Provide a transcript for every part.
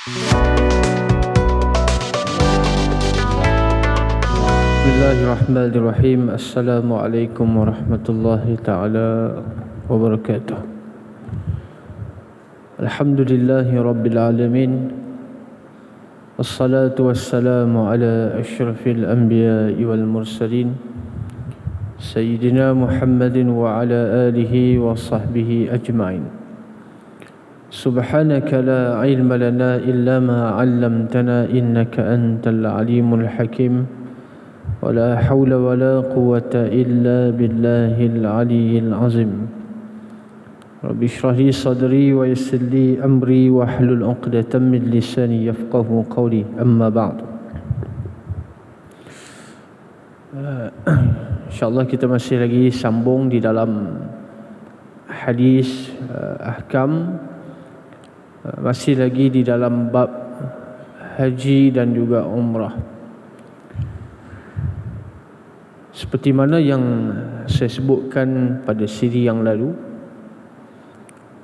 Bismillahirrahmanirrahim. Assalamualaikum warahmatullahi ta'ala wabarakatuh. Alhamdulillahi rabbil alamin. Wassalatu wassalamu ala ashrafil anbiya'i wal mursalin Sayyidina Muhammadin wa ala alihi wa sahbihi ajma'in. Subhanaka la ilma lana illa ma 'allamtana innaka antal alimul hakim. ولا حول ولا قوة إلا بالله العلي العظيم. رب اشرح لي صدري ويسر لي أمري واحلل عقدة من لساني يفقهوا قولي. أما بعد. InsyaAllah kita masih lagi sambung di dalam hadis ahkam, masih lagi di dalam bab haji dan juga umrah. Seperti mana yang saya sebutkan pada siri yang lalu,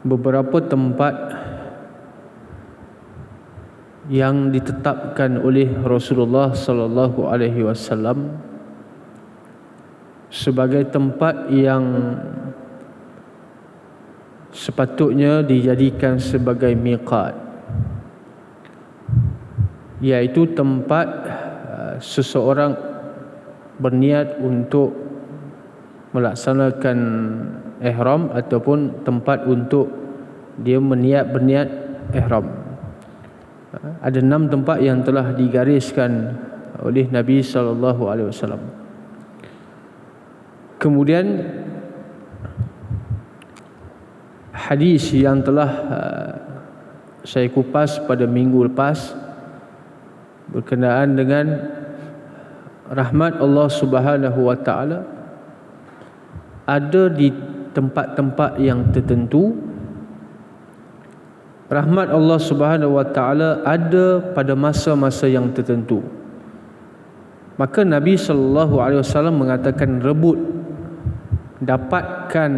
beberapa tempat yang ditetapkan oleh Rasulullah sallallahu alaihi wasallam sebagai tempat yang sepatutnya dijadikan sebagai miqat, iaitu tempat seseorang berniat untuk melaksanakan ihram ataupun tempat untuk dia berniat ihram. Ada 6 tempat yang telah digariskan oleh Nabi sallallahu alaihi wasallam. Kemudian hadis yang telah saya kupas pada minggu lepas berkenaan dengan rahmat Allah Subhanahu wa taala ada di tempat-tempat yang tertentu. Rahmat Allah Subhanahu wa taala ada pada masa-masa yang tertentu. Maka Nabi sallallahu alaihi wasallam mengatakan, rebut, dapatkan,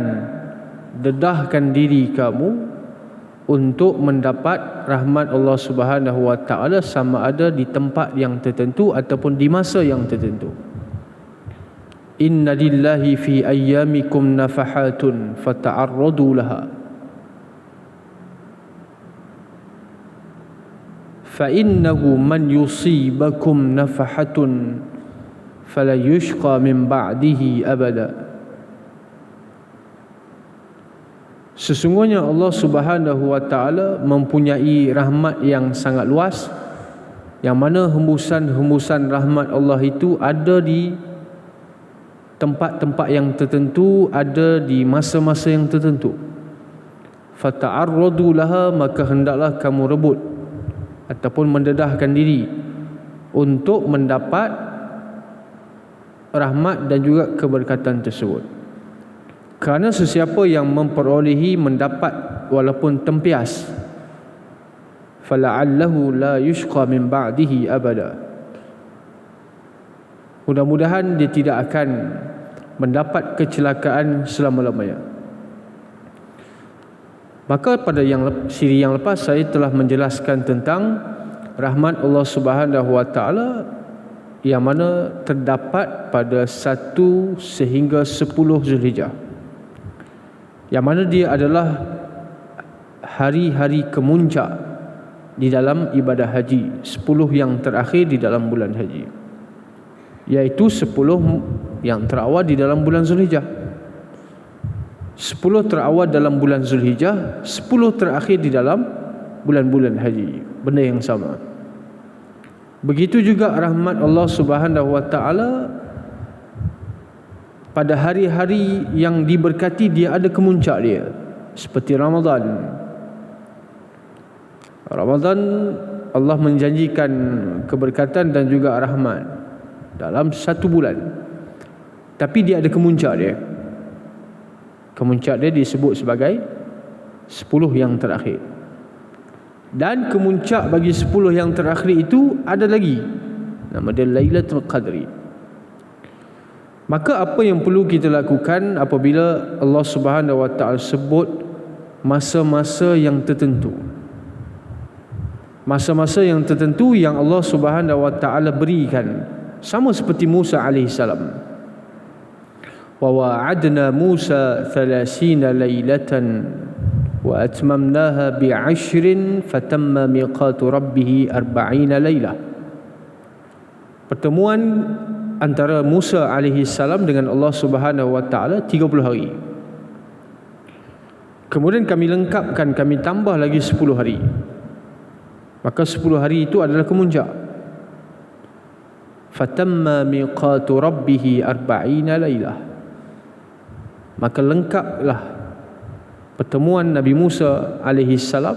dedahkan diri kamu untuk mendapat rahmat Allah Subhanahu wa taala, sama ada di tempat yang tertentu ataupun di masa yang tertentu. Inna lillahi fi ayyamikum nafahatun fata'arradu laha fa innahu man yusibakum nafahatun fala yushqa min ba'dihi abada. Sesungguhnya Allah Subhanahu wa taala mempunyai rahmat yang sangat luas, yang mana hembusan-hembusan rahmat Allah itu ada di tempat-tempat yang tertentu, ada di masa-masa yang tertentu. Fata'arradu laha, maka hendaklah kamu rebut ataupun mendedahkan diri untuk mendapat rahmat dan juga keberkatan tersebut. Kerana sesiapa yang memperolehi mendapat walaupun tempias, fala'allahu la yushqa min ba'dihi abada, mudah-mudahan dia tidak akan mendapat kecelakaan selama-lamanya. Maka pada siri yang lepas saya telah menjelaskan tentang rahmat Allah Subhanahu wa taala yang mana terdapat pada 1 sehingga 10 Zulhijjah, yang mana dia adalah hari-hari kemuncak di dalam ibadah haji, 10 yang terakhir di dalam bulan haji, iaitu 10 yang terawal di dalam bulan Zulhijjah, 10 terawal dalam bulan Zulhijjah, 10 terakhir di dalam bulan-bulan haji, benda yang sama. Begitu juga rahmat Allah Subhanahu wa taala pada hari-hari yang diberkati, dia ada kemuncak dia, seperti Ramadan. Ramadan Allah menjanjikan keberkatan dan juga rahmat dalam 1 bulan, tapi dia ada kemuncak dia. Kemuncak dia disebut sebagai 10 yang terakhir. Dan kemuncak bagi 10 yang terakhir itu ada lagi, nama dia Lailatul Qadri. Maka apa yang perlu kita lakukan apabila Allah Subhanahu wa taala sebut masa-masa yang tertentu? masa-masa yang tertentu yang Allah Subhanahu wa taala berikan, sama seperti Musa alaihi salam. Wa wa'adna Musa 30 lailatan wa atmamnaha bi'ashrin fatamma miqatu rabbih 40 lailah. Pertemuan antara Musa alaihi salam dengan Allah Subhanahu wa taala 30 hari. Kemudian kami lengkapkan, kami tambah lagi 10 hari. Maka 10 hari itu adalah kemuncak. Fatamma miqatu rabbih 40 lailah. Maka lengkaplah pertemuan Nabi Musa alaihi salam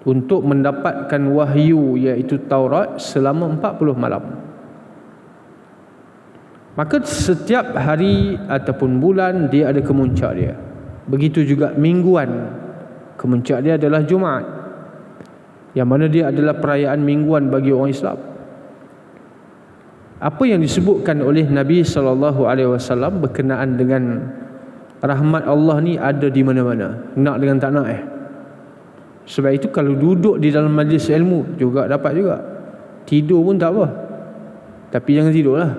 untuk mendapatkan wahyu, iaitu Taurat, selama 40 malam. Maka setiap hari ataupun bulan dia ada kemuncak dia. Begitu juga mingguan, kemuncak dia adalah Jumaat, yang mana dia adalah perayaan mingguan bagi orang Islam. Apa yang disebutkan oleh Nabi SAW berkenaan dengan rahmat Allah ni ada di mana-mana, nak dengan tak nak Sebab itu kalau duduk di dalam majlis ilmu juga dapat juga. Tidur pun tak apa, tapi jangan tidurlah.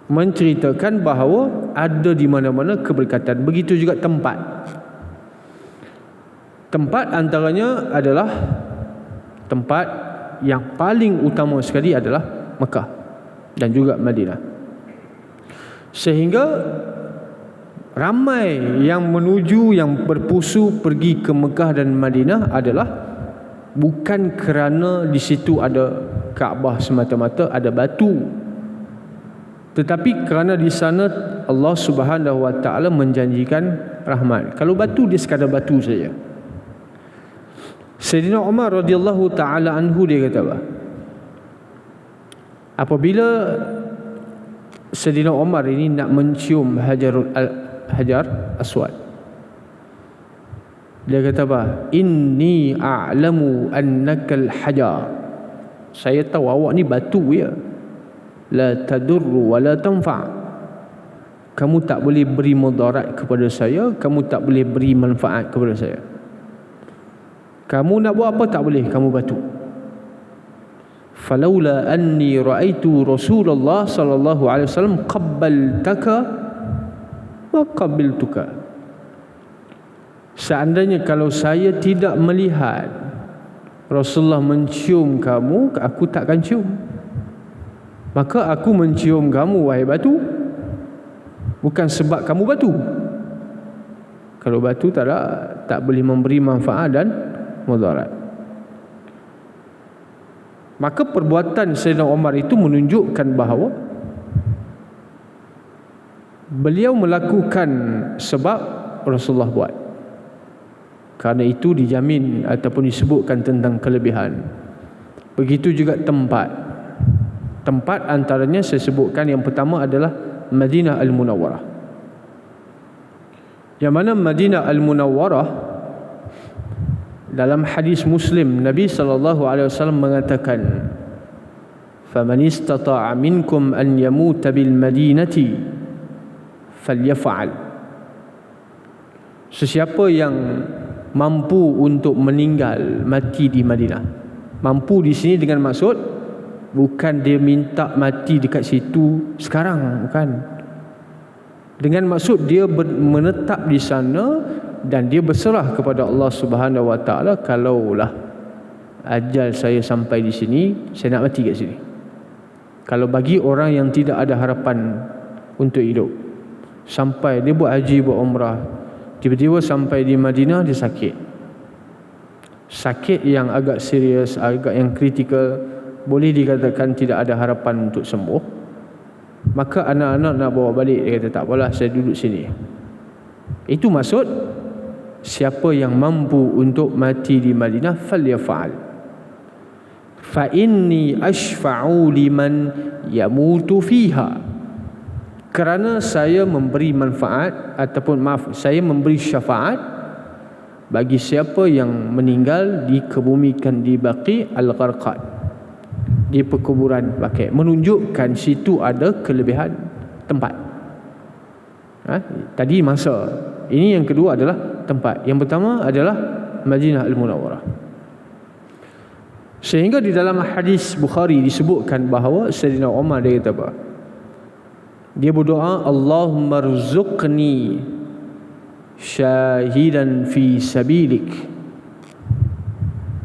Menceritakan bahawa ada di mana-mana keberkatan. Begitu juga tempat. Tempat antaranya adalah, tempat yang paling utama sekali adalah Mekah dan juga Madinah. Sehingga ramai yang menuju, yang berpusu pergi ke Mekah dan Madinah adalah bukan kerana di situ ada Kaabah semata-mata, ada batu, tetapi kerana di sana Allah Subhanahu wa taala menjanjikan rahmat. Kalau batu, dia sekadar batu saja. Sayyidina Umar radhiyallahu taala anhu dia kata apa? Apabila Sayyidina Umar ini nak mencium Hajar Aswad, dia kata apa? Inni a'lamu annakal hajar. Saya tahu awak ni batu ya. La tadurru wa la tanfa'. Kamu tak boleh beri mudarat kepada saya, kamu tak boleh beri manfaat kepada saya. Kamu nak buat apa tak boleh, kamu batu. Falaula anni ra'aitu Rasulullah sallallahu alaihi wasallam qabbaltaka wa qabiltuka. Seandainya kalau saya tidak melihat Rasulullah mencium kamu, aku takkan cium. Maka aku mencium kamu, wahai batu, bukan sebab kamu batu. Kalau batu tak boleh memberi manfaat dan mudarat. Maka perbuatan Sayyidina Umar itu menunjukkan bahawa beliau melakukan sebab Rasulullah buat. Kerana itu dijamin ataupun disebutkan tentang kelebihan. Begitu juga tempat. Tempat antaranya saya sebutkan, yang pertama adalah Madinah Al-Munawwarah. Yang mana Madinah Al-Munawwarah, dalam hadis Muslim Nabi SAW mengatakan, "Faman istata'a minkum an yamuta bil madinati falyaf'al." Sesiapa yang mampu untuk meninggal, mati di Madinah. Mampu di sini dengan maksud bukan dia minta mati dekat situ sekarang, bukan. Dengan maksud dia menetap di sana dan dia berserah kepada Allah Subhanahu wa taala, kalaulah ajal saya sampai di sini, saya nak mati kat sini. Kalau bagi orang yang tidak ada harapan untuk hidup, sampai dia buat haji, buat umrah, tiba-tiba sampai di Madinah dia sakit. Sakit yang agak serius, agak yang kritikal, boleh dikatakan tidak ada harapan untuk sembuh. Maka anak-anak nak bawa balik, dia kata tak apalah, saya duduk sini. Itu maksud siapa yang mampu untuk mati di Madinah, falyaf'al. Fa inni ashfa'u liman yamutu fiha. Kerana saya memberi manfaat ataupun saya memberi syafaat bagi siapa yang meninggal dikebumikan di Baqi Al-Gharqad, di perkuburan Baqi, menunjukkan situ ada kelebihan tempat. Tadi masa, ini yang kedua adalah tempat. Yang pertama adalah Madinah Al-Munawwarah. Sehingga di dalam hadis Bukhari disebutkan bahawa Sayyidina Umar dia kata apa? Dia berdoa, Allahumma rzuqni syahidan fi sabilik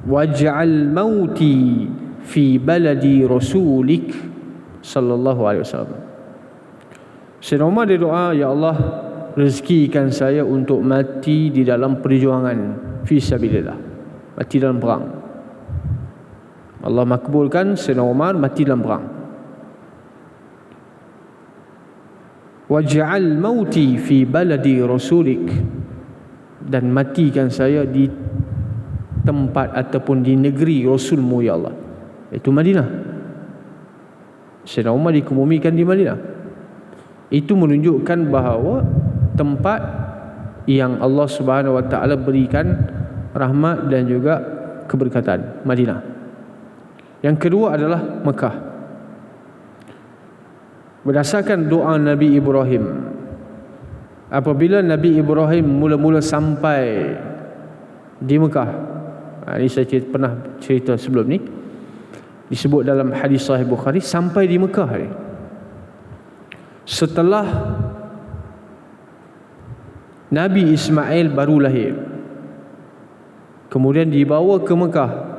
waj'al mauti fi baladi rasulik sallallahu alaihi wasallam. Sayyidina Umar dia doa, ya Allah, rezekikan saya untuk mati di dalam perjuangan fi sabilillah, mati dalam perang. Allah makbulkan Sayyidina Umar mati dalam perang. Waj'al mauti fi baladi rasulik, dan matikan saya di tempat ataupun di negeri Rasulmu ya Allah, iaitu Madinah. Sayyidina Umar dikebumikan di Madinah. Itu menunjukkan bahawa tempat yang Allah Subhanahu wa taala berikan rahmat dan juga keberkatan, Madinah. Yang kedua adalah Mekah. Berdasarkan doa Nabi Ibrahim, apabila Nabi Ibrahim mula-mula sampai di Mekah, ini saya pernah cerita sebelum ni, disebut dalam hadis Sahih Bukhari, sampai di Mekah ni, setelah Nabi Ismail baru lahir, kemudian dibawa ke Mekah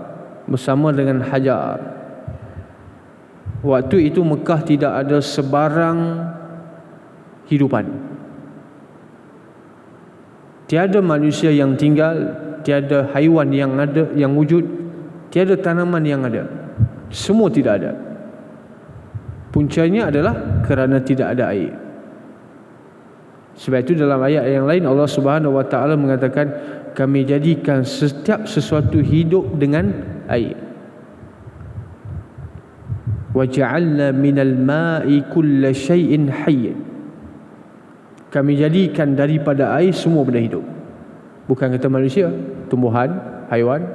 bersama dengan Hajar. Waktu itu Mekah tidak ada sebarang hidupan. Tiada manusia yang tinggal, tiada haiwan yang ada, yang wujud, tiada tanaman yang ada. Semua tidak ada. Puncanya adalah kerana tidak ada air. Sebab itu dalam ayat yang lain Allah Subhanahu wa taala mengatakan, kami jadikan setiap sesuatu hidup dengan air. وَجَعَلْنَا مِنَ الْمَاءِ كُلَّ شَيْءٍ حَيٍّ. Kami jadikan daripada air semua benda hidup. Bukan kata manusia, tumbuhan, haiwan.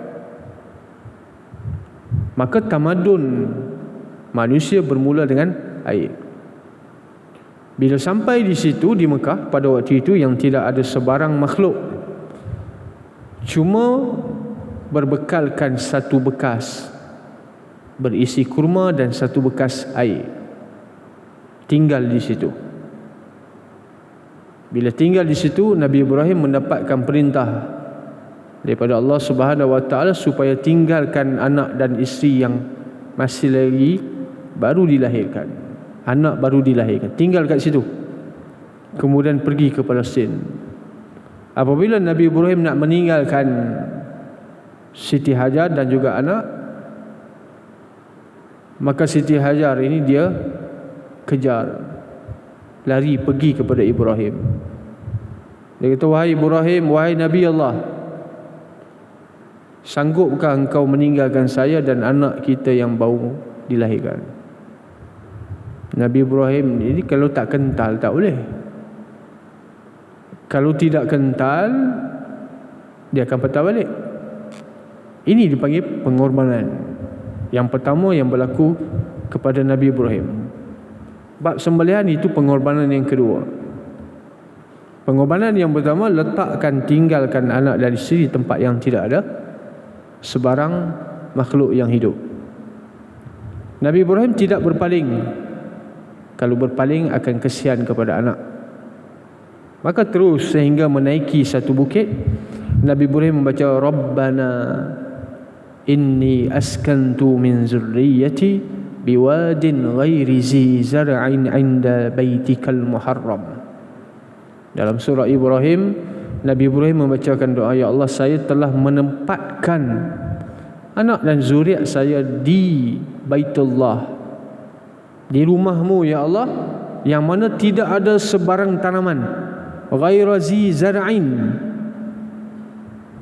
Maka tamadun manusia bermula dengan air. Bila sampai di situ, di Mekah pada waktu itu, yang tidak ada sebarang makhluk, cuma berbekalkan satu bekas berisi kurma dan satu bekas air, tinggal di situ. Bila tinggal di situ, Nabi Ibrahim mendapatkan perintah daripada Allah Subhanahu wa taala supaya tinggalkan anak dan isteri yang masih lagi baru dilahirkan, anak baru dilahirkan, tinggal kat situ, kemudian pergi ke Palestin. Apabila Nabi Ibrahim nak meninggalkan Siti Hajar dan juga anak, maka Siti Hajar ini dia kejar, lari pergi kepada Ibrahim. Dia kata, wahai Ibrahim, wahai Nabi Allah, sanggupkah engkau meninggalkan saya dan anak kita yang baru dilahirkan? Nabi Ibrahim ini kalau tak kental tak boleh. Kalau tidak kental, dia akan patah balik. Ini dipanggil pengorbanan. Yang pertama yang berlaku kepada Nabi Ibrahim. Bab sembelihan itu pengorbanan yang kedua. Pengorbanan yang pertama, letakkan, tinggalkan anak dan isteri di tempat yang tidak ada sebarang makhluk yang hidup. Nabi Ibrahim tidak berpaling. Kalau berpaling akan kesian kepada anak. Maka terus sehingga menaiki satu bukit, Nabi Ibrahim membaca, Rabbana inni askantu min zurriyyati biwadin ghairi zi zar'in 'inda baitikal muharram. Dalam surah Ibrahim, Nabi Ibrahim membacakan doa, ya Allah, saya telah menempatkan anak dan zuriat saya di Baitullah, di rumahmu ya Allah, yang mana tidak ada sebarang tanaman, ghairi zi zar'in,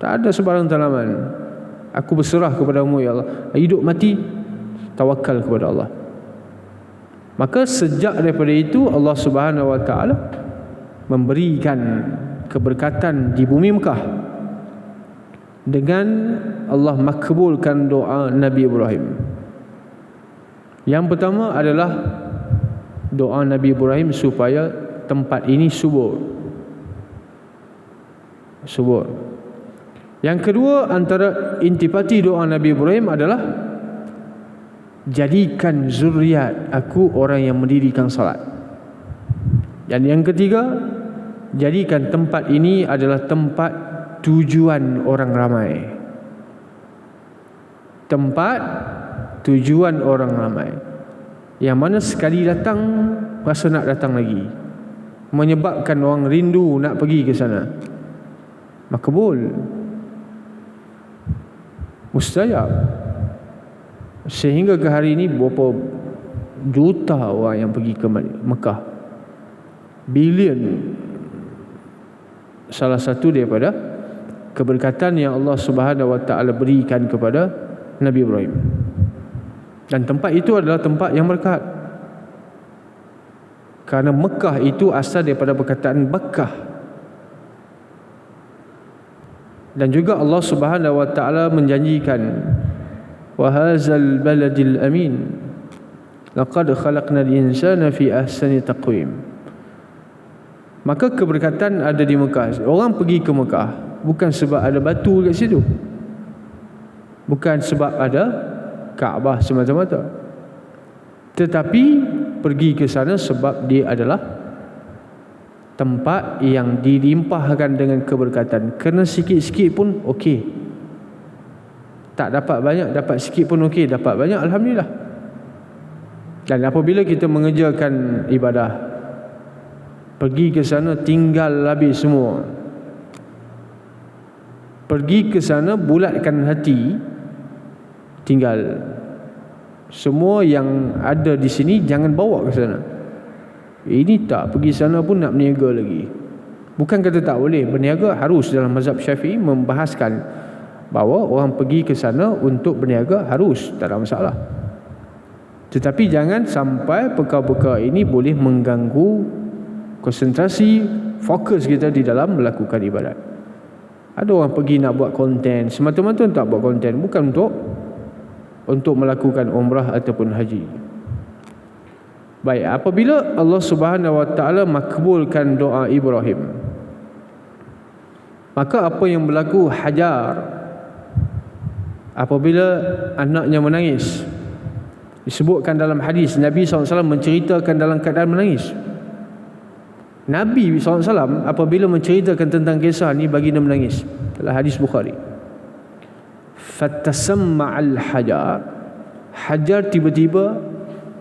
tak ada sebarang tanaman. Aku berserah kepadamu ya Allah, hidup mati tawakal kepada Allah. Maka sejak daripada itu Allah Subhanahu wa taala memberikan keberkatan di bumi Mekah dengan Allah makbulkan doa Nabi Ibrahim. Yang pertama adalah doa Nabi Ibrahim supaya tempat ini subur. Yang kedua, antara intipati doa Nabi Ibrahim adalah jadikan zuriat aku orang yang mendirikan salat. Dan yang ketiga, jadikan tempat ini adalah tempat tujuan orang ramai. Tempat tujuan orang ramai, yang mana sekali datang rasa nak datang lagi, menyebabkan orang rindu nak pergi ke sana. Makbul, mustajab. Sehingga ke hari ini berapa juta orang yang pergi ke Mekah, bilion. Salah satu daripada keberkatan yang Allah Subhanahu Wa Taala berikan kepada Nabi Ibrahim. Dan tempat itu adalah tempat yang berkat, kerana Mekah itu asal daripada perkataan Bakkah. Dan juga Allah Subhanahu Wa Taala menjanjikan, wa hadzal baladil amin laqad khalaqnal insana fi ahsani taqwim. Maka keberkatan ada di Mekah. Orang pergi ke Mekah bukan sebab ada batu kat situ, bukan sebab ada Kaabah semata-mata, tetapi pergi ke sana sebab dia adalah tempat yang dilimpahkan dengan keberkatan. Kena sikit-sikit pun okey, tak dapat banyak, dapat sikit pun okey, dapat banyak alhamdulillah. Dan apabila kita mengerjakan ibadah, pergi ke sana tinggal habis semua, pergi ke sana bulatkan hati, tinggal semua yang ada di sini, jangan bawa ke sana. Ini tak, pergi sana pun nak berniaga lagi. Bukan kata tak boleh berniaga, harus. Dalam mazhab Syafi'i membahaskan bahawa orang pergi ke sana untuk berniaga harus, tak ada masalah. Tetapi jangan sampai perkara-perkara ini boleh mengganggu konsentrasi, fokus kita di dalam melakukan ibadat. Ada orang pergi nak buat konten, semata-mata tak buat konten, bukan untuk melakukan umrah ataupun haji. Baik, apabila Allah Subhanahu Wa Taala makbulkan doa Ibrahim, maka apa yang berlaku? Hajar, apabila anaknya menangis, disebutkan dalam hadis Nabi SAW menceritakan dalam keadaan menangis. Nabi SAW apabila menceritakan tentang kisah ni, baginda menangis. Dalam hadis Bukhari, fatasamma'al hajar, hajar tiba-tiba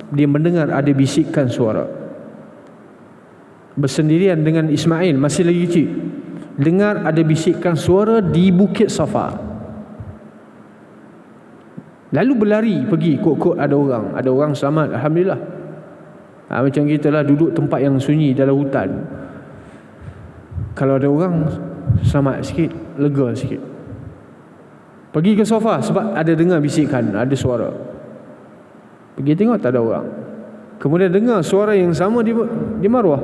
dia mendengar ada bisikan suara, bersendirian dengan Ismail, masih lagi kecil, dengar ada bisikan suara di Bukit Safa. Lalu berlari pergi, kok ada orang selamat, alhamdulillah. Macam kita lah, duduk tempat yang sunyi dalam hutan, kalau ada orang selamat sikit, lega sikit. Pergi ke sofa sebab ada dengar bisikan, ada suara. Pergi tengok tak ada orang. Kemudian dengar suara yang sama di Marwah,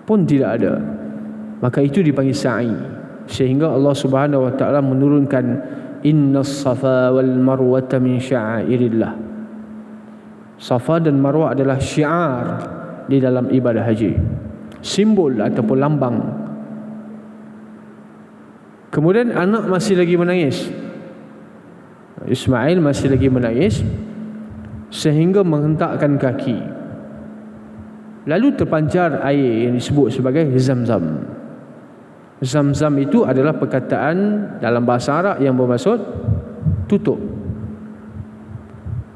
pun tidak ada. Maka itu dipanggil sa'i. Sehingga Allah Subhanahu Wa Taala menurunkan, innas safa wal marwata min sya'airillah. Safa dan Marwah adalah syiar di dalam ibadah haji, simbol ataupun lambang. Kemudian anak masih lagi menangis, Ismail masih lagi menangis, sehingga menghentakkan kaki. Lalu terpancar air yang disebut sebagai Zamzam. Zamzam itu adalah perkataan dalam bahasa Arab yang bermaksud tutup.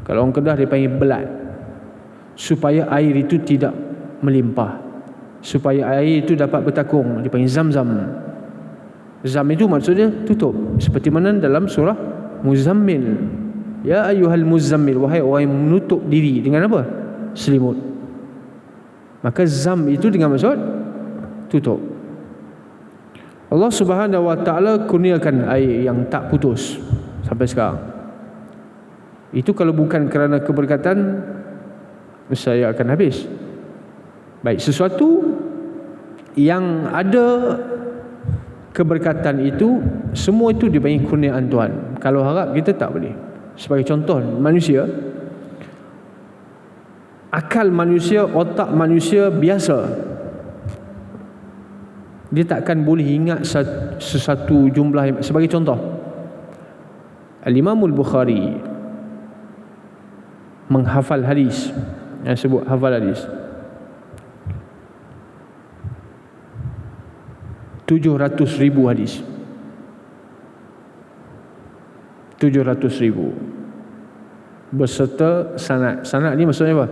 Kalau orang Kedah dia panggil belat, supaya air itu tidak melimpah, supaya air itu dapat bertakung, dipanggil Zamzam. Zam itu maksudnya tutup, seperti mana dalam surah Muzammil, ya ayyuhal muzammil, wahai orang yang menutup diri dengan apa? Selimut. Maka zam itu dengan maksud tutup. Allah Subhanahu Wa Taala kurniakan air yang tak putus sampai sekarang. Itu kalau bukan kerana keberkatan, saya akan habis. Baik, sesuatu yang ada keberkatan itu, semua itu dipanggil kurniaan Tuhan. Kalau harap kita tak boleh. Sebagai contoh, manusia, akal manusia, otak manusia biasa, dia takkan boleh ingat sesuatu jumlah. Sebagai contoh, Al-Imamul Bukhari menghafal hadis. Yang sebut hafal hadis 700,000 hadis. 700,000 beserta sanad. Sanad ni maksudnya apa?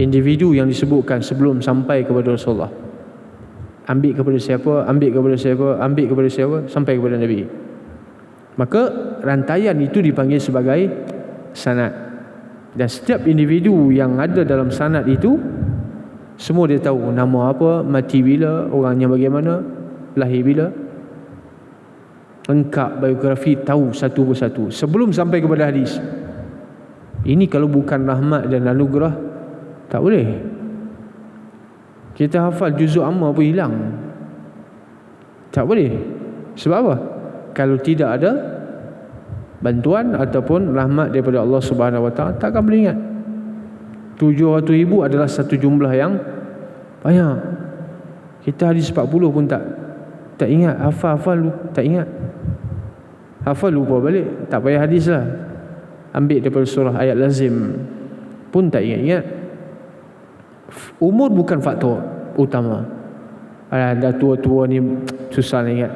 Individu yang disebutkan sebelum sampai kepada Rasulullah. Ambil kepada siapa, ambil kepada siapa, ambil kepada siapa, sampai kepada Nabi. Maka rantaian itu dipanggil sebagai sanad. Dan setiap individu yang ada dalam sanad itu, semua dia tahu nama apa, mati bila, orangnya bagaimana, lahir bila, lengkap biografi, tahu satu persatu sebelum sampai kepada hadis. Ini kalau bukan rahmat dan anugerah, tak boleh. Kita hafal juzuk amma pun hilang, tak boleh. Sebab apa? Kalau tidak ada bantuan ataupun rahmat daripada Allah Subhanahu Wa Taala, takkan boleh ingat. 700,000 adalah satu jumlah yang banyak. Kita hadis 40 pun tak ingat. Hafal tak ingat. Hafal lupa balik, tak payah hadis lah. Ambil daripada surah ayat lazim pun tak ingat-ingat. Umur bukan faktor utama. Dah tua-tua ni susah nak ingat.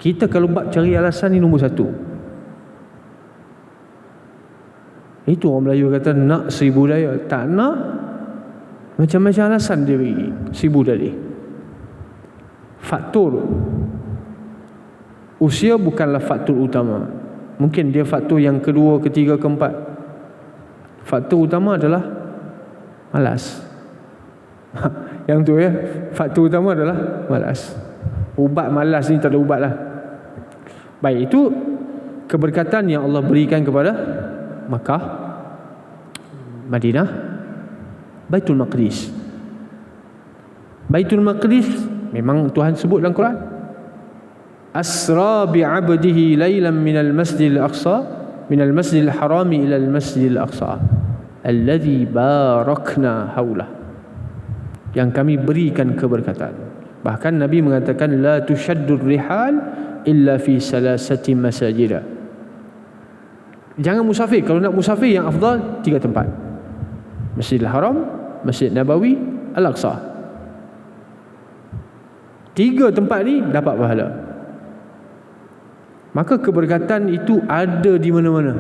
Kita kalau bab cari alasan ni nombor satu. Itu orang Melayu kata nak 1000 daya. Tak nak, macam-macam alasan dia bagi 1000 dalih. Faktor usia bukanlah faktor utama. Mungkin dia faktor yang kedua, ketiga, keempat. Faktor utama adalah malas. Yang tu ya, faktor utama adalah malas. Ubat malas ni tak ada ubat lah. Baik, itu keberkatan yang Allah berikan kepada Makkah, Madinah, Baitul Maqdis. Baitul Maqdis memang Tuhan sebut dalam Quran. Asra bi'abdihi laylan minal masjidil aqsa, minal masjidil harami ilal masjidil aqsa alladhi barakna haulah, yang kami berikan keberkatan. Bahkan Nabi mengatakan la tushaddur rihal illa fi salasati masajidah. Jangan musafir. Kalau nak musafir, yang afdal 3 tempat: Masjidil Haram, Masjid Nabawi, Al-Aqsa. 3 tempat ni dapat pahala. Maka keberkatan itu ada di mana-mana.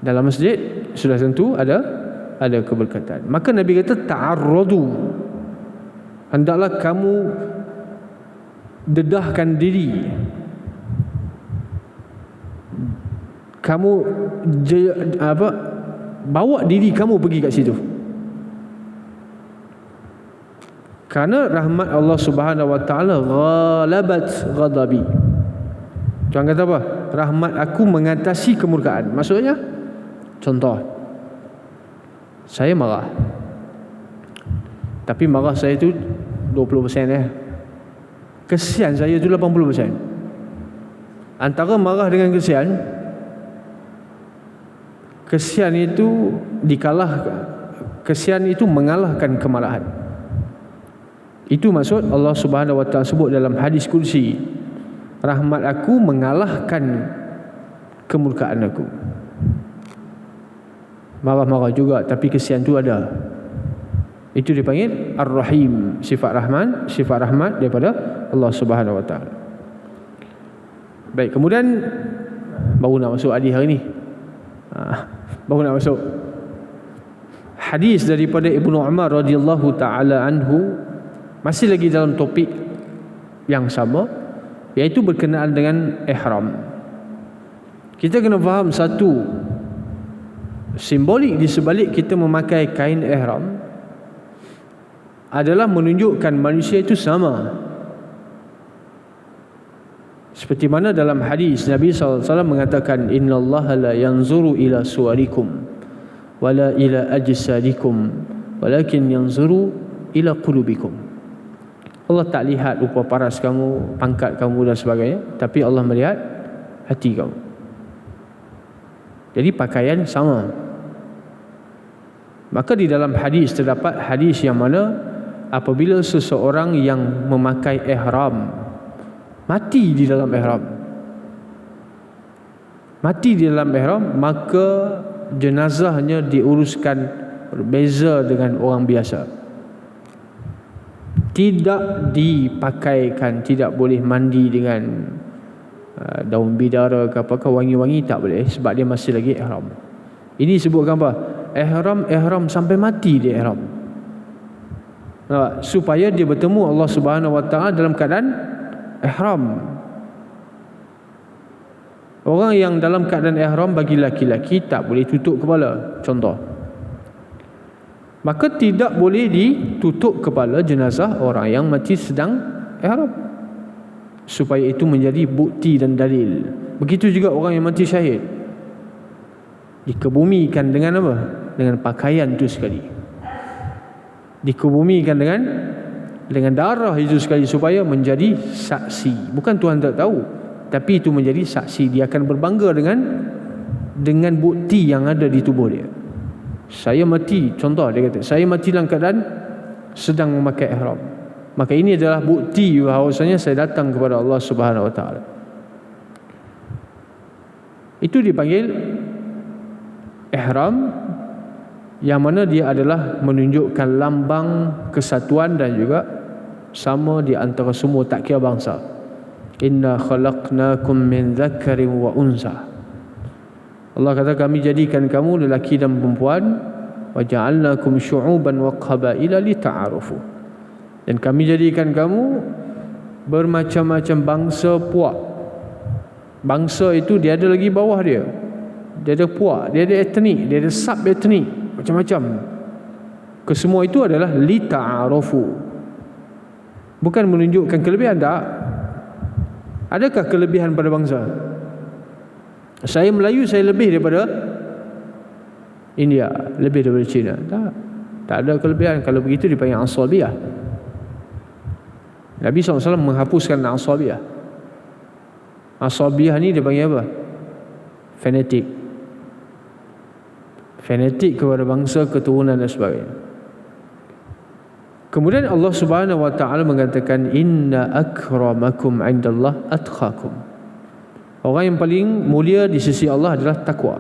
Dalam masjid sudah tentu ada keberkatan. Maka Nabi kata ta'arradu, hendaklah kamu dedahkan diri, kamu bawa diri kamu pergi kat situ. Kerana rahmat Allah Subhanahu Wa Taala ghalabat ghadabi. Tuhan kata apa? Rahmat aku mengatasi kemurkaan. Maksudnya, contoh, saya marah, tapi marah saya tu 20% ya. Kesian saya tu 80%. Antara marah dengan kesian itu kesian itu mengalahkan kemarahan. Itu maksud Allah Subhanahu Wa Taala sebut dalam hadis kursi, rahmat aku mengalahkan kemurkaan aku. Marah-marah juga tapi kesian tu ada. Itu dipanggil Ar-Rahim, sifat rahmat daripada Allah Subhanahu Wa Taala. Baik, kemudian baru nak masuk hadis hari ni. Baru nak masuk hadis daripada Ibnu Umar radhiyallahu taala anhu, masih lagi dalam topik yang sama, iaitu berkenaan dengan ihram. Kita kena faham satu, simbolik di sebalik kita memakai kain ihram adalah menunjukkan manusia itu sama. Seperti mana dalam hadis Nabi SAW mengatakan, innallaha la yanzuru ila suwarikum wala ila ajsadikum walakin yanzuru ila qulubikum. Allah tak lihat rupa paras kamu, pangkat kamu dan sebagainya, tapi Allah melihat hati kamu. Jadi pakaian sama. Maka di dalam hadis terdapat hadis yang mana apabila seseorang yang memakai ihram mati di dalam ihram, mati di dalam ihram, maka jenazahnya diuruskan berbeza dengan orang biasa. Tidak dipakaikan, tidak boleh mandi dengan daun bidara ke apakah wangi-wangi, tak boleh, sebab dia masih lagi ihram. Ini sebutkan apa? Ihram sampai mati dia ihram. Supaya dia bertemu Allah Subhanahu Wa Taala dalam keadaan ihram. Orang yang dalam keadaan ihram bagi laki-laki tak boleh tutup kepala, contoh. Maka tidak boleh ditutup kepala jenazah orang yang mati sedang ihram, supaya itu menjadi bukti dan dalil. Begitu juga orang yang mati syahid, dikebumikan dengan apa? Dengan pakaian itu sekali, dikebumikan dengan darah itu sekali, supaya menjadi saksi. Bukan Tuhan tak tahu, tapi itu menjadi saksi. Dia akan berbangga dengan bukti yang ada di tubuh dia. Saya mati, contoh dia kata, saya mati dalam keadaan sedang memakai ihram. Maka ini adalah bukti bahawasanya saya datang kepada Allah Subhanahu Wa Taala. Itu dipanggil ihram, yang mana dia adalah menunjukkan lambang kesatuan dan juga sama di antara semua, tak kira bangsa. Inna khalaqnakum min dzakarin wa unsa. Allah kata, kami jadikan kamu lelaki dan perempuan, wa ja'alnakum syu'uban wa qabaila lita'arufu. Dan kami jadikan kamu bermacam-macam bangsa puak. Bangsa itu dia ada lagi bawah dia. Dia ada puak, dia ada etnik, dia ada sub etnik, macam-macam. Kesemua itu adalah lita'arufu. Bukan menunjukkan kelebihan, tak. Adakah kelebihan pada bangsa? Saya Melayu, saya lebih daripada India, lebih daripada Cina? Tak ada kelebihan. Kalau begitu dipanggil asabiyah. Nabi SAW menghapuskan asabiyah. Asabiyah ni dia panggil apa? Fanatik. Fanatik kepada bangsa, keturunan dan sebagainya. Kemudian Allah Subhanahu Wa Taala mengatakan, inna akramakum indallah atqakum. Orang yang paling mulia di sisi Allah adalah takwa.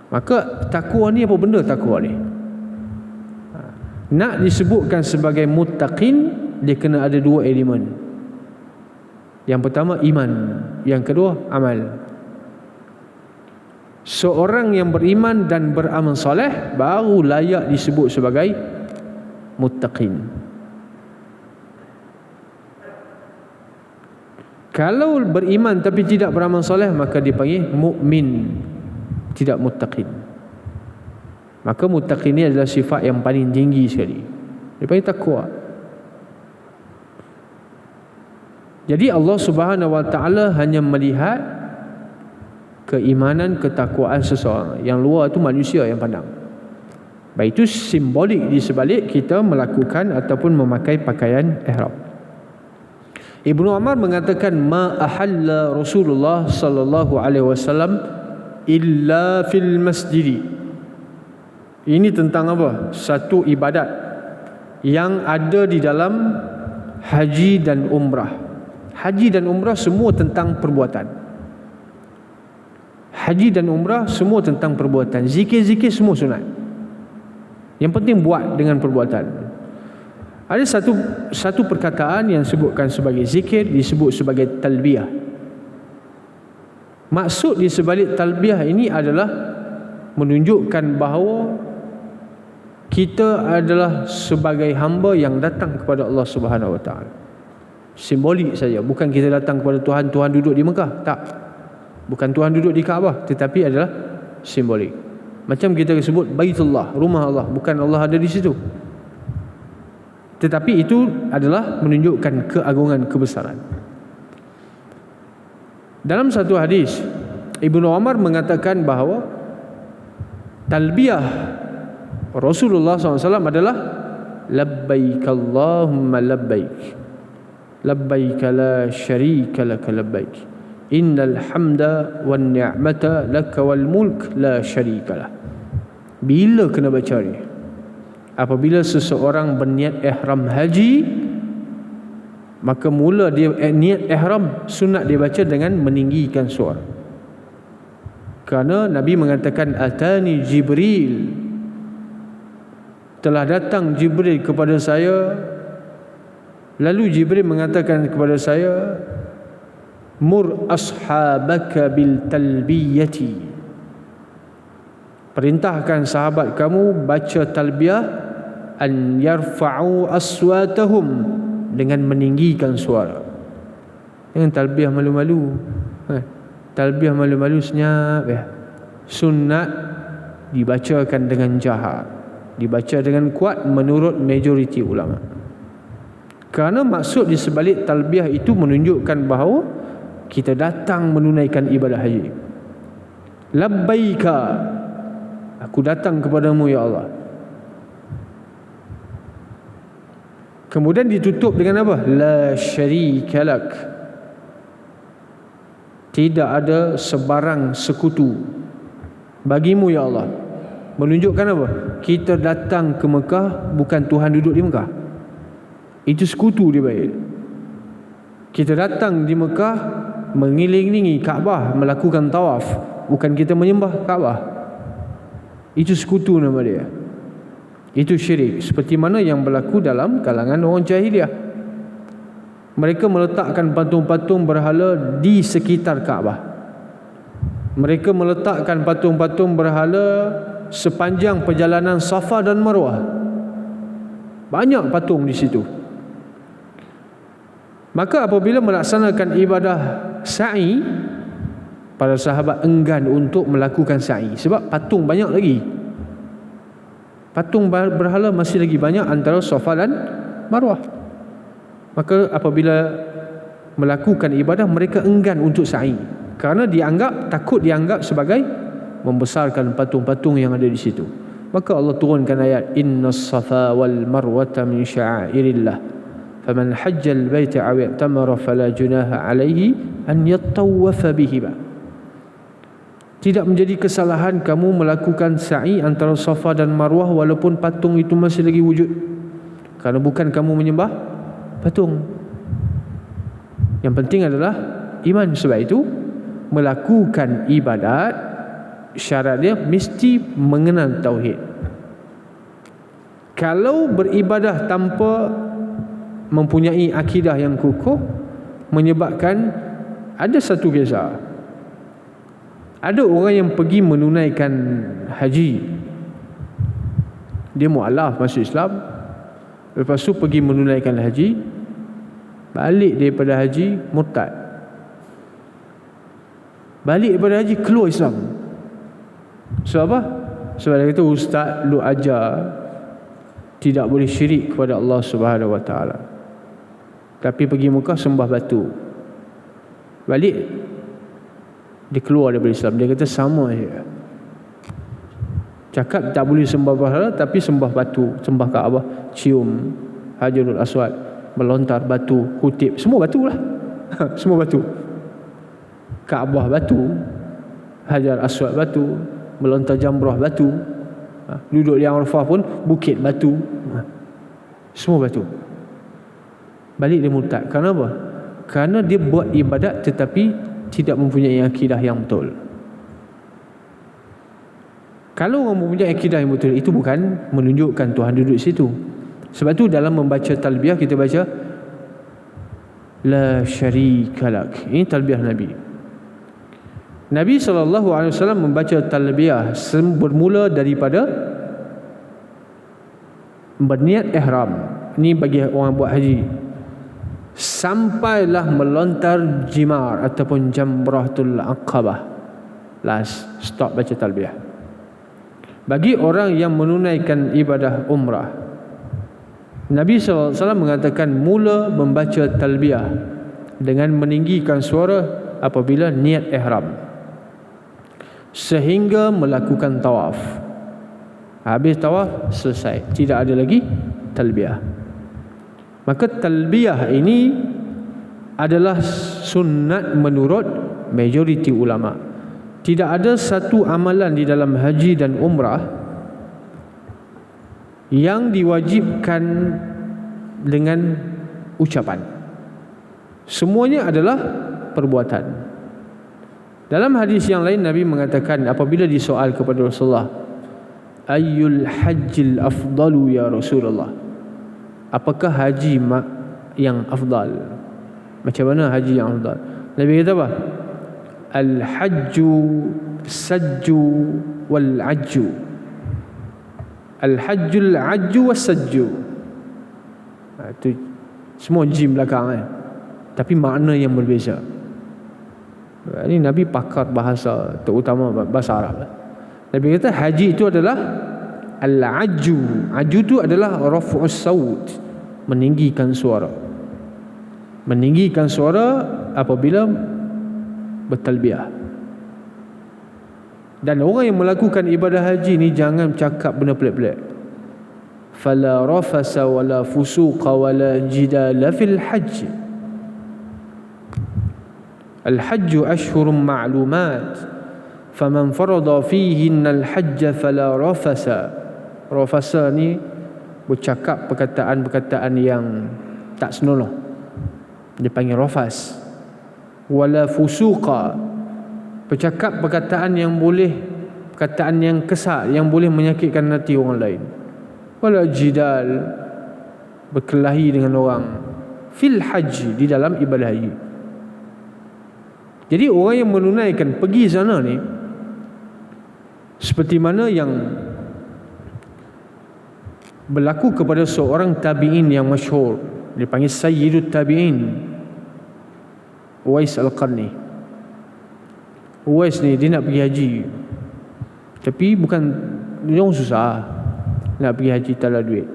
Maka takwa ni apa benda takwa ni? Nak disebutkan sebagai muttaqin, dia kena ada dua elemen. Yang pertama iman, yang kedua amal. Seorang yang beriman dan beramal soleh baru layak disebut sebagai muttaqin. Kalau beriman tapi tidak beramal soleh, maka dipanggil mukmin, tidak muttaqin. Maka muttaqin ini adalah sifat yang paling tinggi sekali. Dipanggil takwa. Jadi Allah Subhanahu Wa Taala hanya melihat keimanan, ketakwaan seseorang. Yang luar itu manusia yang pandang. Baik, itu simbolik di sebalik kita melakukan ataupun memakai pakaian ihram. Ibnu Umar mengatakan, ma ahalla Rasulullah sallallahu alaihi wasallam illa fil masjid. Ini tentang apa? Satu ibadat yang ada di dalam haji dan umrah. Haji dan umrah semua tentang perbuatan. Haji dan umrah semua tentang perbuatan. Zikir-zikir semua sunat. Yang penting buat dengan perbuatan. Ada satu perkataan yang disebutkan sebagai zikir, disebut sebagai talbiyah. Maksud di sebalik talbiyah ini adalah menunjukkan bahawa kita adalah sebagai hamba yang datang kepada Allah Subhanahu Wa Taala. Simbolik saja, bukan kita datang kepada Tuhan, Tuhan duduk di Mekah, tak. Bukan Tuhan duduk di Kaabah, tetapi adalah simbolik. Macam kita sebut Baitullah, rumah Allah, bukan Allah ada di situ. Tetapi itu adalah menunjukkan keagungan, kebesaran. Dalam satu hadis, Ibnu Umar mengatakan bahawa talbiyah Rasulullah SAW adalah labbaik Allahumma labbaik, labbaik la syarika laka labbaik, innal hamda wan ni'mata laka wal mulk la syarika lah. Bila kena baca ni? Apabila seseorang berniat ihram haji, maka mula dia niat ihram, sunat dia baca dengan meninggikan suara. Kerana Nabi mengatakan atani Jibril, telah datang Jibril kepada saya. Lalu Jibril mengatakan kepada saya, mur ashabaka bil talbiyati, perintahkan sahabat kamu baca talbiyah, an yarfa'u aswatahum, dengan meninggikan suara. Jangan talbiyah malu-malu. Talbiyah malu-malu senyap ya. Sunat dibacakan dengan jahat, dibaca dengan kuat menurut majoriti ulama. Kerana maksud di sebalik talbiyah itu menunjukkan bahawa kita datang menunaikan ibadah haji. Labbaika, aku datang kepadamu ya Allah. Kemudian ditutup dengan apa? La syarika lak, tidak ada sebarang sekutu bagimu ya Allah. Menunjukkan apa? Kita datang ke Mekah bukan Tuhan duduk di Mekah. Itu sekutu dia baik. Kita datang di Mekah mengiling-ilingi Kaabah, melakukan tawaf, bukan kita menyembah Kaabah. Itu sekutu nama dia. Itu syirik, seperti mana yang berlaku dalam kalangan orang jahiliah. Mereka meletakkan patung-patung berhala di sekitar Kaabah. Mereka meletakkan patung-patung berhala sepanjang perjalanan Safa dan Marwah. Banyak patung di situ. Maka apabila melaksanakan ibadah sa'i, para sahabat enggan untuk melakukan sa'i sebab patung banyak lagi. Patung berhala masih lagi banyak antara Safa dan Marwah. Maka apabila melakukan ibadah, mereka enggan untuk sa'i kerana takut dianggap sebagai membesarkan patung-patung yang ada di situ. Maka Allah turunkan ayat, innas safa wal marwata min sya'airillah faman hajjal baita aw i'tamara fala junaha alaihi an yattawafa bihima. Tidak menjadi kesalahan kamu melakukan sa'i antara Safa dan Marwah walaupun patung itu masih lagi wujud, kerana bukan kamu menyembah patung. Yang penting adalah iman. Sebab itu melakukan ibadat, syarat dia mesti mengenal tauhid. Kalau beribadah tanpa mempunyai akidah yang kukuh, menyebabkan ada satu kisah. Ada orang yang pergi menunaikan haji. Dia mu'alaf masuk Islam, lepas tu pergi menunaikan haji, balik daripada haji murtad. Balik daripada haji keluar Islam. Sebab apa? Sebab dia kata ustaz lu ajar tidak boleh syirik kepada Allah Subhanahu Wa Taala, tapi pergi Mekah sembah batu. Balik dia keluar daripada Islam. Dia kata sama je. Cakap tak boleh sembah berhala, tapi sembah batu, sembah Kaabah, cium Hajarul Aswad, melontar batu, kutip, semua batu lah. Semua batu. Kaabah batu, Hajar Aswad batu, melontar jamrah batu, duduk di Arafah pun bukit batu, semua batu. Balik dia murtad. Kerana apa? Kerana dia buat ibadat tetapi tidak mempunyai akidah yang betul. Kalau orang mempunyai akidah yang betul, itu bukan menunjukkan Tuhan duduk di situ. Sebab tu dalam membaca talbiyah kita baca la syarika lak. Ini talbiyah Nabi. Nabi SAW membaca talbiyah bermula daripada berniat ihram. Ini bagi orang buat haji, sampailah melontar jimar ataupun jamratul aqabah. Last stop baca talbiyah. Bagi orang yang menunaikan ibadah umrah, Nabi SAW mengatakan mula membaca talbiyah dengan meninggikan suara apabila niat ihram, sehingga melakukan tawaf. Habis tawaf selesai, tidak ada lagi talbiyah. Maka talbiyah ini adalah sunnat menurut majoriti ulama. Tidak ada satu amalan di dalam haji dan umrah yang diwajibkan dengan ucapan. Semuanya adalah perbuatan. Dalam hadis yang lain Nabi mengatakan apabila disoal kepada Rasulullah, ayyul hajjil afdalu ya Rasulullah, apakah haji yang afdal? Macam mana haji yang afdal? Nabi kata apa? Al-hajju sajju wal ajju. Al-hajjul ajju was sajju. Itu semua jim belakang kan. Tapi makna yang berbeza. Ini Nabi pakar bahasa, terutama bahasa Arab. Nabi kata haji itu adalah al-ajju. Ajju itu adalah raf'us saut, meninggikan suara. Meninggikan suara apabila bertalbiyah. Dan orang yang melakukan ibadah haji ni jangan cakap benda pelik-pelik. Fala rafasa wala fusuqa wala jidala fil hajj. Al-hajj ashhurun ma'lumat, faman farada fihinna al-hajj fala rafasa. Rafasa ni bercakap perkataan-perkataan yang tak senonoh, dia panggil rafas. Wala fusuqa, bercakap perkataan yang boleh, perkataan yang kesat, yang boleh menyakitkan hati orang lain. Wala jidal, berkelahi dengan orang fil haji, di dalam ibadah haji. Jadi orang yang menunaikan pergi sana ni, seperti mana yang berlaku kepada seorang tabi'in yang masyhur, dipanggil Sayyidut Tabi'in, Uwais Al-Qarni. Uwais ni dia nak pergi haji, tapi bukan, dia orang susah nak pergi haji, tak ada duit.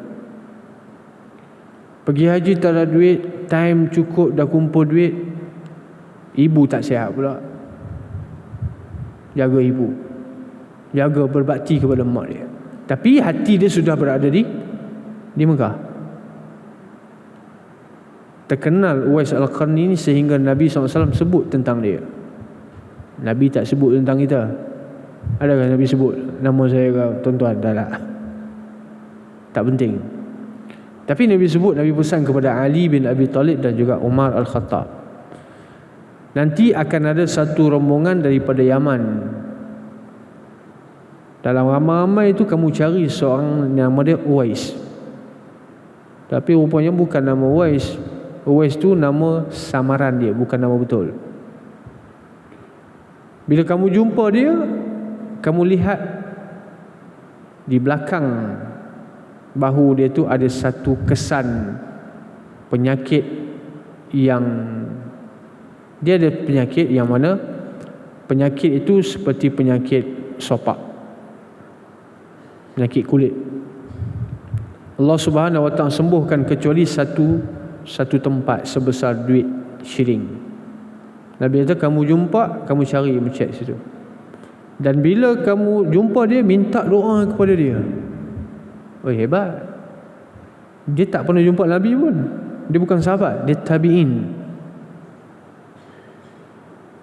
Pergi haji tak ada duit, time cukup dah kumpul duit, ibu tak sihat pula. Jaga ibu, jaga berbakti kepada mak dia, tapi hati dia sudah berada di Mekah. Terkenal Uwais Al-Qarni ni sehingga Nabi SAW sebut tentang dia. Nabi tak sebut tentang kita. Adakah Nabi sebut nama saya ke tuan-tuan? Tak penting. Tapi Nabi sebut, Nabi pesan kepada Ali bin Abi Talib dan juga Umar Al-Khattab, nanti akan ada satu rombongan daripada Yaman. Dalam ramai-ramai itu kamu cari seorang nama dia Uwais. Tapi rupanya bukan nama Uwais. Uwais tu nama samaran dia, bukan nama betul. Bila kamu jumpa dia, kamu lihat di belakang bahu dia tu ada satu kesan penyakit yang, dia ada penyakit yang mana penyakit itu seperti penyakit sopak, penyakit kulit. Allah Subhanahu Wa Ta'ala sembuhkan kecuali satu tempat sebesar duit syiring. Nabi kata kamu jumpa, kamu cari mencet situ. Dan bila kamu jumpa dia, minta doa kepada dia. Oh, hebat. Dia tak pernah jumpa Nabi pun. Dia bukan sahabat, dia tabi'in.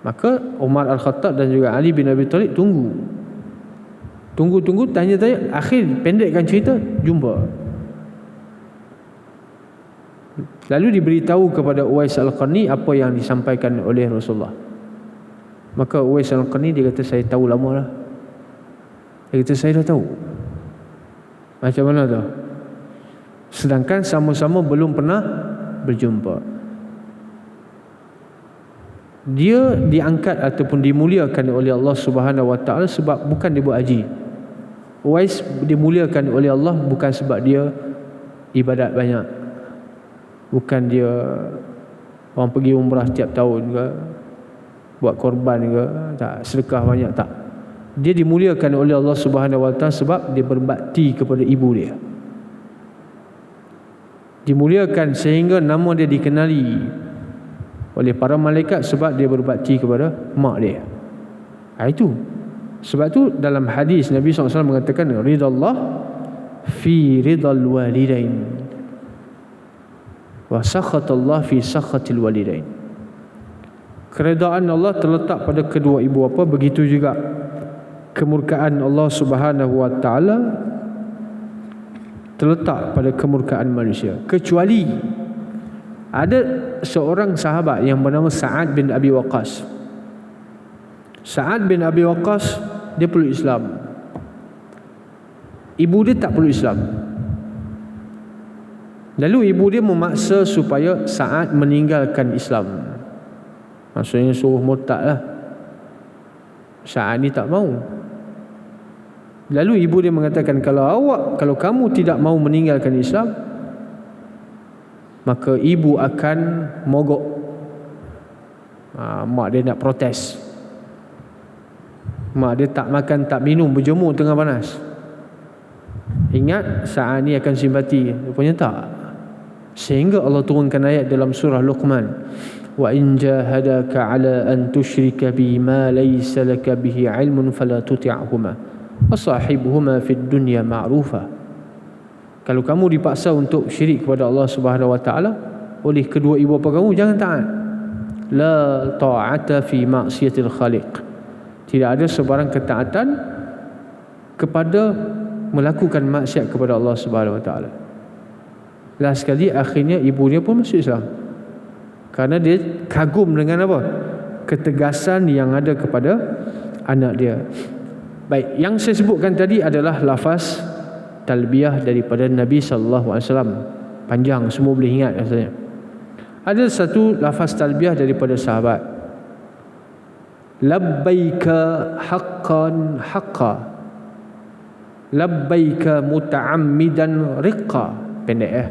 Maka Umar Al-Khattab dan juga Ali bin Abi Talib tunggu, tanya-tanya. Akhir pendekkan cerita, jumpa. Lalu diberitahu kepada Uwais Al-Qarni apa yang disampaikan oleh Rasulullah. Maka Uwais Al-Qarni dia kata, saya tahu lama lah. Dia kata, saya dah tahu. Macam mana tu? Sedangkan sama-sama belum pernah berjumpa. Dia diangkat ataupun dimuliakan oleh Allah Subhanahu Wa Ta'ala sebab bukan dia buat haji. Uwais dimuliakan oleh Allah bukan sebab dia ibadat banyak, bukan dia orang pergi umrah setiap tahun ke, buat korban ke, tak, sedekah banyak, tak. Dia dimuliakan oleh Allah Subhanahu Wa Ta'ala sebab dia berbakti kepada ibu dia. Dimuliakan sehingga nama dia dikenali oleh para malaikat sebab dia berbakti kepada mak dia. Itu sebab tu dalam hadis Nabi SAW mengatakan, ridallah fi ridal walidain wa sakhatallah fi sakhatil walidain. Keredaan Allah terletak pada kedua ibu bapa, begitu juga kemurkaan Allah Subhanahu Wa Ta'ala terletak pada kemurkaan manusia. Kecuali ada seorang sahabat yang bernama Sa'ad bin Abi Waqqas. Sa'ad bin Abi Waqqas dia peluk Islam. Ibu dia tak peluk Islam. Lalu ibu dia memaksa supaya Sa'ad meninggalkan Islam. Maksudnya suruh murtad lah. Sa'ad ni tak mau. Lalu ibu dia mengatakan, kalau kamu tidak mau meninggalkan Islam, maka ibu akan mogok. Mak dia nak protes. Mak dia tak makan tak minum, berjemur tengah panas. Ingat Sa'ad ni akan simpati. Rupanya tak. Sehingga Allah turunkan ayat dalam surah Luqman, wa in jahadaka ala an tusyrika bi ma laysa laka bihi ilmun fala tuti'huma wa sahibuhuma fid dunya ma'rufa. Kalau kamu dipaksa untuk syirik kepada Allah Subhanahu wa taala oleh kedua ibu bapa kamu, jangan taat. La ta'ata fi ma'siyatil khaliq. Tidak ada sebarang ketaatan kepada melakukan maksiat kepada Allah Subhanahu wa taala. Last sekali akhirnya ibu dia pun masuk Islam. Kerana dia kagum dengan apa? Ketegasan yang ada kepada anak dia. Baik, yang saya sebutkan tadi adalah lafaz talbiyah daripada Nabi sallallahu alaihi wasallam. Panjang, semua boleh ingat rasanya. Ada satu lafaz talbiyah daripada sahabat. Labbaika haqqan haqqa. Labbaika muta'ammidan riqqa. Pendek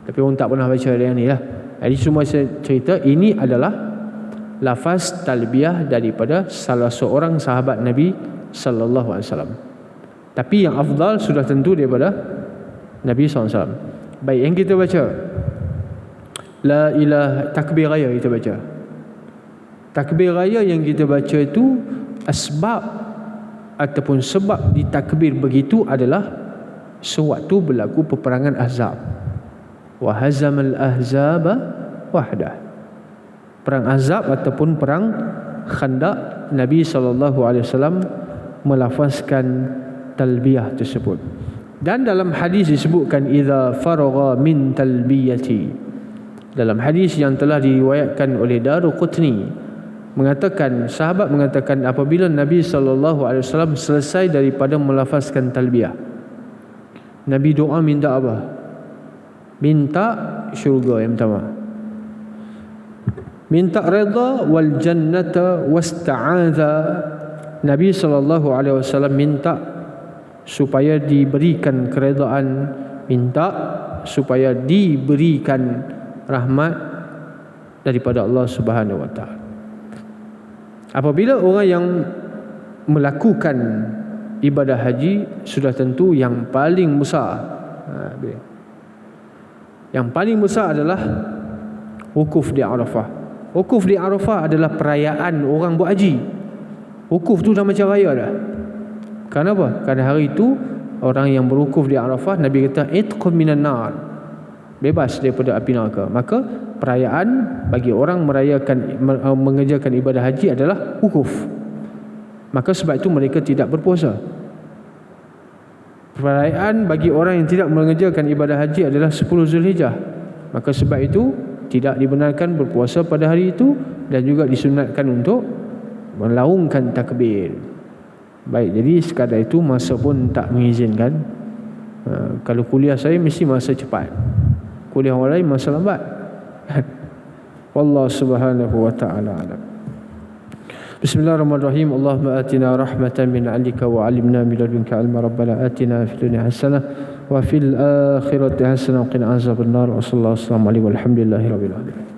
tapi orang tak pernah baca yang ni lah. Jadi semua saya cerita, ini adalah lafaz talbiyah daripada salah seorang sahabat Nabi sallallahu alaihi wasallam. Tapi yang afdal sudah tentu daripada Nabi sallallahu alaihi wasallam. Baik, yang kita baca la ilaha, takbir raya kita baca. Takbir raya yang kita baca itu, asbab ataupun sebab ditakbir begitu adalah sewaktu berlaku peperangan Ahzab. Wa hazamal ahzaba wahdah. Perang Ahzab ataupun perang Khandaq, Nabi SAW melafazkan talbiyah tersebut. Dan dalam hadis disebutkan idza faragha min talbiyati. Dalam hadis yang telah diriwayatkan oleh Daruqutni mengatakan, sahabat mengatakan apabila Nabi SAW selesai daripada melafazkan talbiyah, Nabi doa minta apa? Minta syurga yang pertama, minta redha wal jannata wasta'adha. Nabi SAW minta supaya diberikan keredaan, minta supaya diberikan rahmat daripada Allah Subhanahu wa taala. Apabila orang yang melakukan ibadah haji, sudah tentu yang paling besar, yang paling besar adalah wukuf di Arafah. Wukuf di Arafah adalah perayaan orang buat haji. Wukuf tu dah macam raya dah. Kenapa? Kerana hari itu orang yang berwukuf di Arafah, Nabi kata itqun minan nar, bebas daripada api neraka. Maka perayaan bagi orang merayakan, mengerjakan ibadah haji adalah wukuf. Maka sebab itu mereka tidak berpuasa. Perayaan bagi orang yang tidak mengerjakan ibadah haji adalah 10 Zulhijjah. Maka sebab itu tidak dibenarkan berpuasa pada hari itu, dan juga disunatkan untuk melaungkan takbir. Baik, jadi sekadar itu masa pun tak mengizinkan. Kalau kuliah saya mesti masa cepat, kuliah orang lain masa lambat. Wallahu subhanahu wa ta'ala alam. Bismillahirrahmanirrahim. Allahumma atina rahmatan min 'indika wa 'allimna min ladunka 'ilma. Rabbana atina fid dunya hasanah wa fil akhirati hasanah wa qina azabannar. Wassallallahu alaihi wa sallam. Alhamdulillahirabbil alamin.